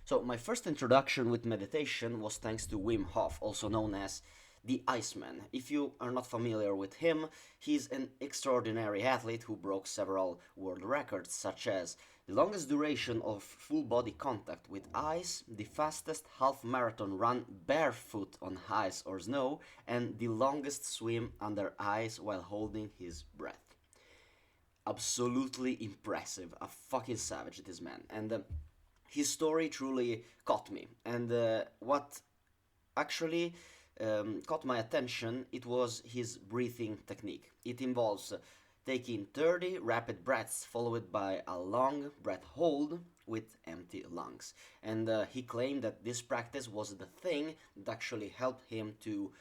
So, my first introduction with meditation was thanks to Wim Hof, also known as the Iceman. If you are not familiar with him, he's an extraordinary athlete who broke several world records, such as the longest duration of full body contact with ice, the fastest half marathon run barefoot on ice or snow, and the longest swim under ice while holding his breath. Absolutely impressive. A fucking savage, this man. And his story truly caught me. And what actually caught my attention, it was his breathing technique. It involves taking 30 rapid breaths followed by a long breath hold with empty lungs. And he claimed that this practice was the thing that actually helped him to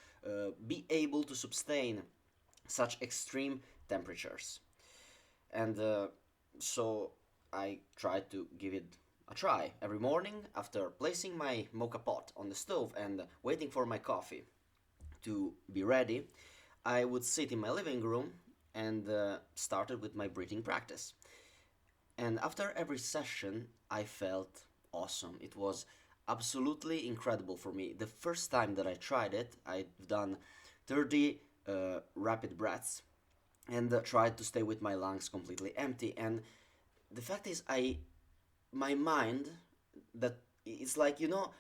be able to sustain such extreme temperatures. And so I tried to give it a try every morning after placing my mocha pot on the stove and waiting for my coffee to be ready. I would sit in my living room and started with my breathing practice. And after every session, I felt awesome. It was absolutely incredible for me. The first time that I tried it, I'd done 30 rapid breaths and tried to stay with my lungs completely empty. And the fact is, my mind, that it's like,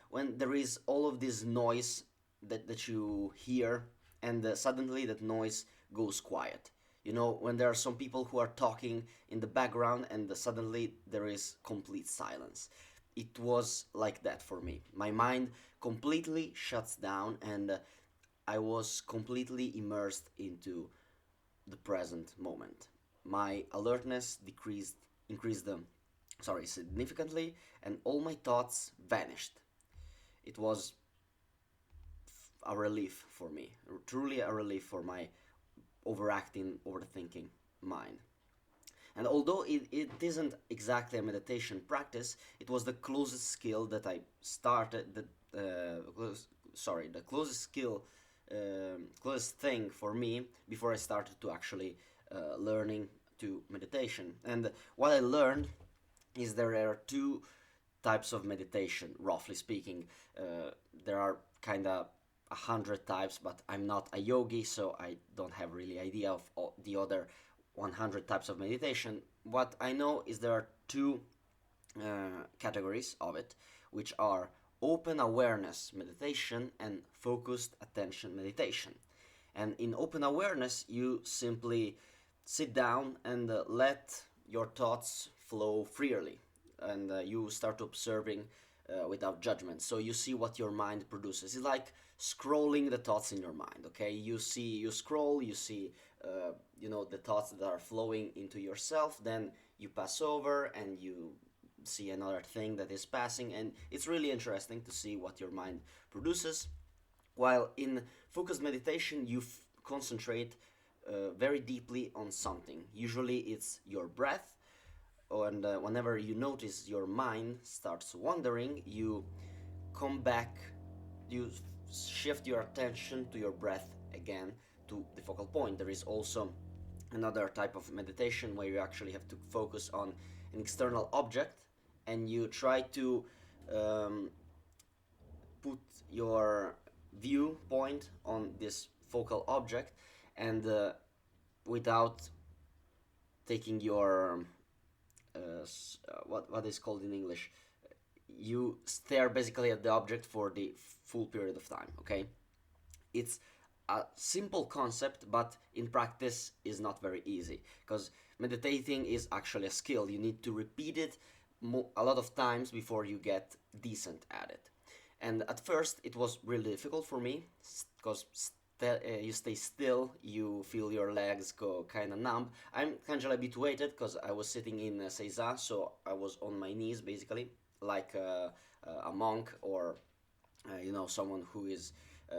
when there is all of this noise that you hear, and suddenly that noise goes quiet. When there are some people who are talking in the background and suddenly there is complete silence. It was like that for me. My mind completely shuts down, and I was completely immersed into the present moment. My alertness increased significantly, and all my thoughts vanished. It was a relief for me, truly a relief for my overacting, overthinking mind. And although it isn't exactly a meditation practice, it was the closest skill that I started. The closest skill, closest thing for me before I started to actually learning to meditation. And what I learned is there are two types of meditation, roughly speaking. There are kind of 100 types, but I'm not a yogi, so I don't have really idea of all the other 100 types of meditation. What I know is there are two categories of it, which are open awareness meditation and focused attention meditation. And in open awareness, you simply sit down and let your thoughts flow freely, and you start observing without judgment. So you see what your mind produces. It's like scrolling the thoughts in your mind. Okay, you scroll, you see, the thoughts that are flowing into yourself. Then you pass over and you see another thing that is passing, and it's really interesting to see what your mind produces. While in focused meditation, you concentrate very deeply on something. Usually, it's your breath, and whenever you notice your mind starts wandering, you come back, you shift your attention to your breath again, to the focal point. There is also another type of meditation where you actually have to focus on an external object, and you try to um, put your viewpoint on this focal object, and without taking your what is called in English, you stare basically at the object for the full period of time. Okay, it's a simple concept, but in practice is not very easy, because meditating is actually a skill. You need to repeat it a lot of times before you get decent at it. And at first it was really difficult for me, because you stay still, you feel your legs go kind of numb. I'm kind of habituated because I was sitting in Seiza, so I was on my knees basically, like a monk, or someone who is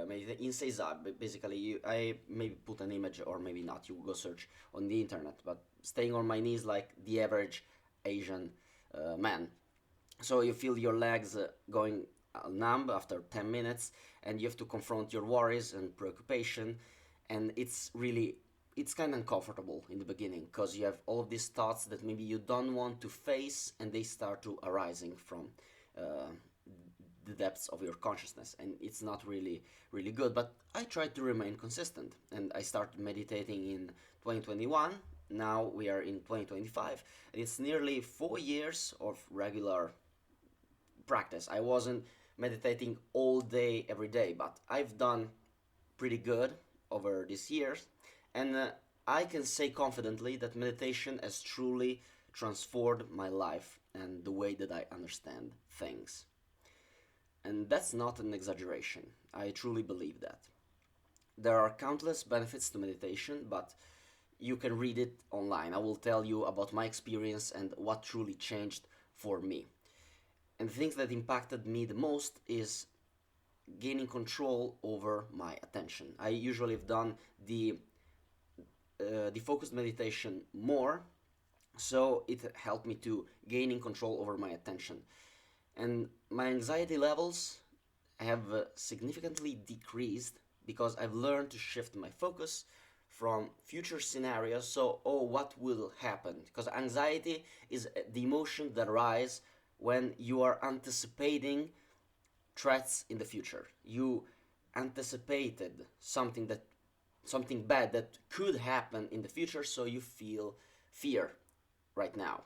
maybe in Seiza. Basically, I maybe put an image, or maybe not. You go search on the internet, but staying on my knees like the average Asian man. So you feel your legs going numb after 10 minutes, and you have to confront your worries and preoccupation. And it's kind of uncomfortable in the beginning, because you have all of these thoughts that maybe you don't want to face, and they start to arising from depths of your consciousness, and it's not really good. But I try to remain consistent, and I started meditating in 2021. Now we are in 2025, and it's nearly 4 years of regular practice. I wasn't meditating all day every day, but I've done pretty good over these years, and I can say confidently that meditation has truly transformed my life and the way that I understand things. And that's not an exaggeration. I truly believe that. There are countless benefits to meditation, but you can read it online. I will tell you about my experience and what truly changed for me. And the things that impacted me the most is gaining control over my attention. I usually have done the focused meditation more, so it helped me to gaining control over my attention. And my anxiety levels have significantly decreased because I've learned to shift my focus from future scenarios. So, oh, what will happen? Because anxiety is the emotion that arises when you are anticipating threats in the future. You anticipated something bad that could happen in the future, so you feel fear right now.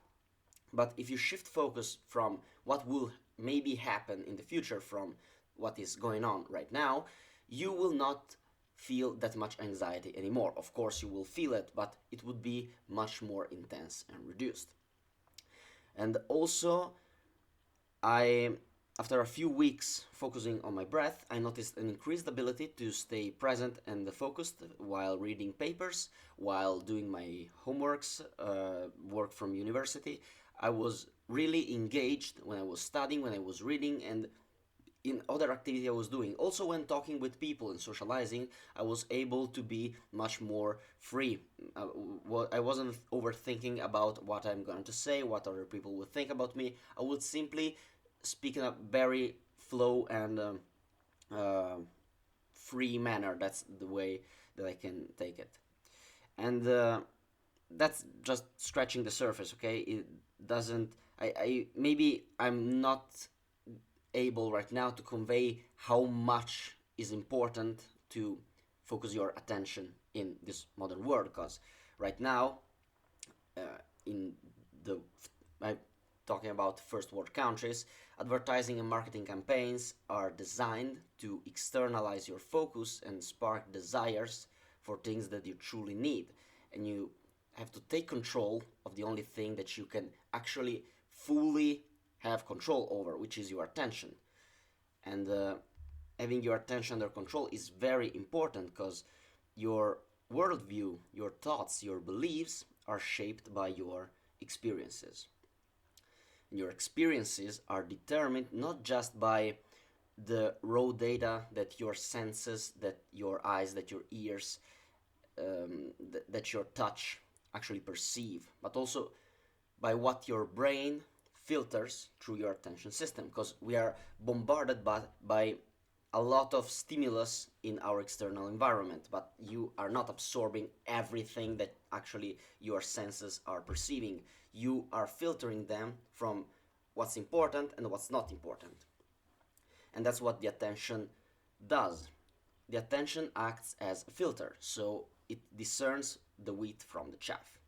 But if you shift focus from what will maybe happen in the future from what is going on right now, you will not feel that much anxiety anymore. Of course, you will feel it, but it would be much more intense and reduced. And also, I after a few weeks focusing on my breath, I noticed an increased ability to stay present and focused while reading papers, while doing my homeworks, work from university. I was really engaged when I was studying, when I was reading, and in other activity I was doing. Also, when talking with people and socializing, I was able to be much more free. I wasn't overthinking about what I'm going to say, what other people would think about me. I would simply speak in a very flow and uh, free manner. That's the way that I can take it. And that's just scratching the surface, okay? It doesn't. I maybe I'm not able right now to convey how much is important to focus your attention in this modern world, because right now uh, in the I'm talking about first world countries, advertising and marketing campaigns are designed to externalize your focus and spark desires for things that you truly need, and you have to take control of the only thing that you can actually fully have control over, which is your attention. And having your attention under control is very important because your worldview, your thoughts, your beliefs are shaped by your experiences. And your experiences are determined not just by the raw data that your senses, that your eyes, that your ears, that your touch actually perceive, but also by what your brain filters through your attention system, because we are bombarded by a lot of stimulus in our external environment, but you are not absorbing everything that actually your senses are perceiving. You are filtering them from what's important and what's not important. And that's what the attention does. The attention acts as a filter, so it discerns the wheat from the chaff.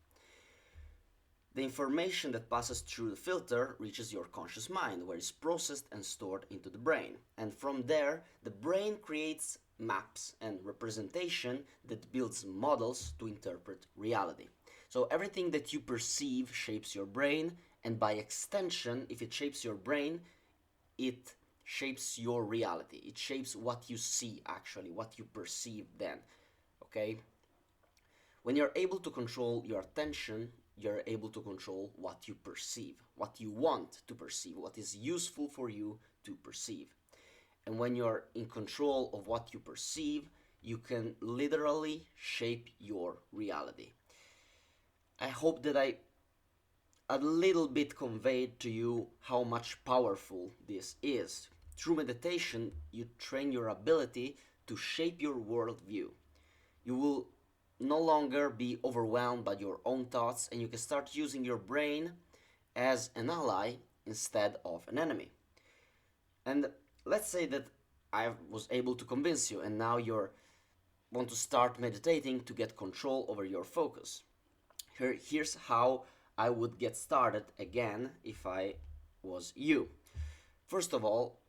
The information that passes through the filter reaches your conscious mind, where it's processed and stored into the brain. And from there, the brain creates maps and representation that builds models to interpret reality. So everything that you perceive shapes your brain, and by extension, if it shapes your brain, it shapes your reality. It shapes what you see actually, what you perceive then. Okay? When you're able to control your attention, you're able to control what you perceive, what you want to perceive, what is useful for you to perceive. And when you're in control of what you perceive, you can literally shape your reality. I hope that I a little bit conveyed to you how much powerful this is. Through meditation, you train your ability to shape your worldview. You will no longer be overwhelmed by your own thoughts, and you can start using your brain as an ally instead of an enemy. And let's say that I was able to convince you and now you want to start meditating to get control over your focus. Here's how I would get started again if I was you. First of all,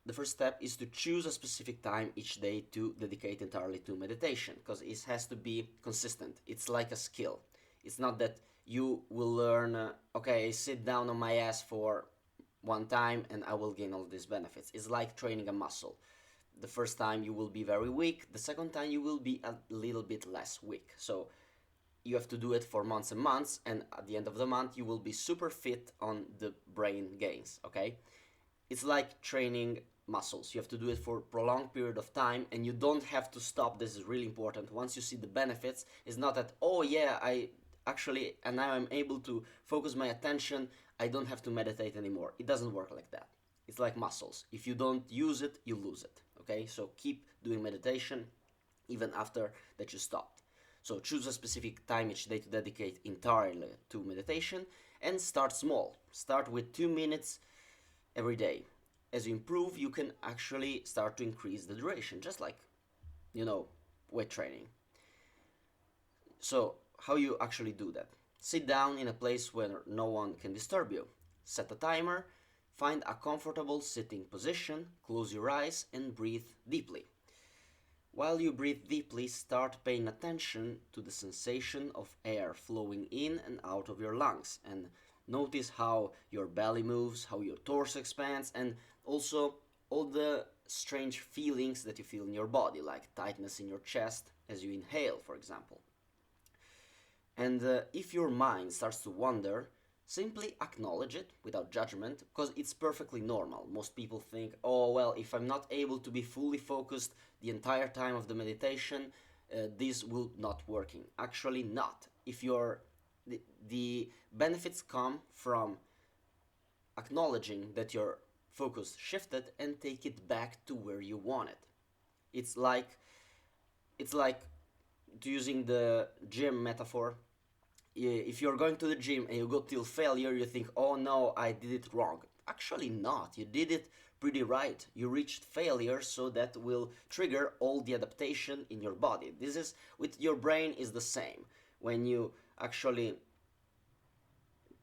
the first step is to choose a specific time each day to dedicate entirely to meditation, because it has to be consistent. It's like a skill. It's not that you will learn, okay, sit down on my ass for one time and I will gain all these benefits. It's like training a muscle. The first time you will be very weak, the second time you will be a little bit less weak. So you have to do it for months and months, and at the end of the month you will be super fit on the brain gains, okay? It's like training muscles. You have to do it for a prolonged period of time, and you don't have to stop. This is really important. Once you see the benefits, it's not that, oh yeah, I actually, and now I'm able to focus my attention, I don't have to meditate anymore. It doesn't work like that. It's like muscles. If you don't use it, you lose it, okay? So keep doing meditation even after that you stopped. So choose a specific time each day to dedicate entirely to meditation, and start small. Start with 2 minutes every day. As you improve, you can actually start to increase the duration, just like, weight training. So, how you actually do that? Sit down in a place where no one can disturb you. Set a timer, find a comfortable sitting position, close your eyes, and breathe deeply. While you breathe deeply, start paying attention to the sensation of air flowing in and out of your lungs, and notice how your belly moves, how your torso expands, and also all the strange feelings that you feel in your body, like tightness in your chest as you inhale, for example. And if your mind starts to wander, simply acknowledge it without judgment, because it's perfectly normal. Most people think, oh, well, if I'm not able to be fully focused the entire time of the meditation, this will not working. Actually, not. If you're the benefits come from acknowledging that your focus shifted and take it back to where you want it. It's like using the gym metaphor. If you're going to the gym and you go till failure, you think, oh no, I did it wrong. Actually not. You did it pretty right. You reached failure, so that will trigger all the adaptation in your body. This is with your brain is the same. When you actually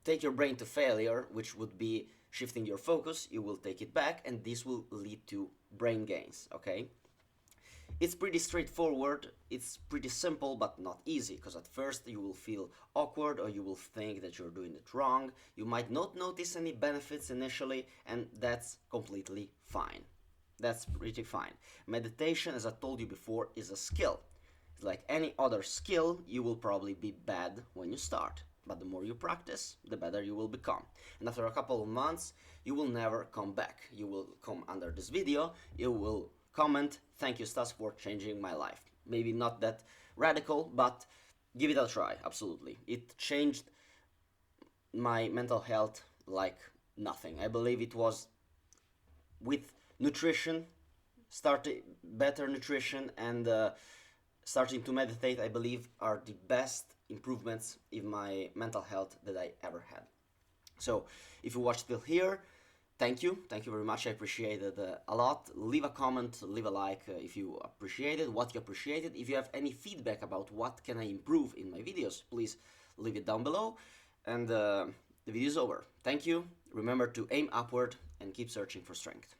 take your brain to failure, which would be shifting your focus, you will take it back, and this will lead to brain gains, okay? It's pretty straightforward, it's pretty simple, but not easy, because at first you will feel awkward or you will think that you're doing it wrong. You might not notice any benefits initially, and that's completely fine. That's pretty fine. Meditation, as I told you before, is a skill. It's like any other skill, you will probably be bad when you start. But the more you practice, the better you will become. And after a couple of months, you will never come back. You will come under this video, you will comment, thank you Stas for changing my life. Maybe not that radical, but give it a try, absolutely. It changed my mental health like nothing. I believe it was with nutrition, starting better nutrition, and starting to meditate, I believe, are the best improvements in my mental health that I ever had. So, if you watched till here, thank you very much. I appreciate it a lot. Leave a comment, leave a like if you appreciated what you appreciated. If you have any feedback about what can I improve in my videos, please leave it down below. And the video is over. Thank you. Remember to aim upward and keep searching for strength.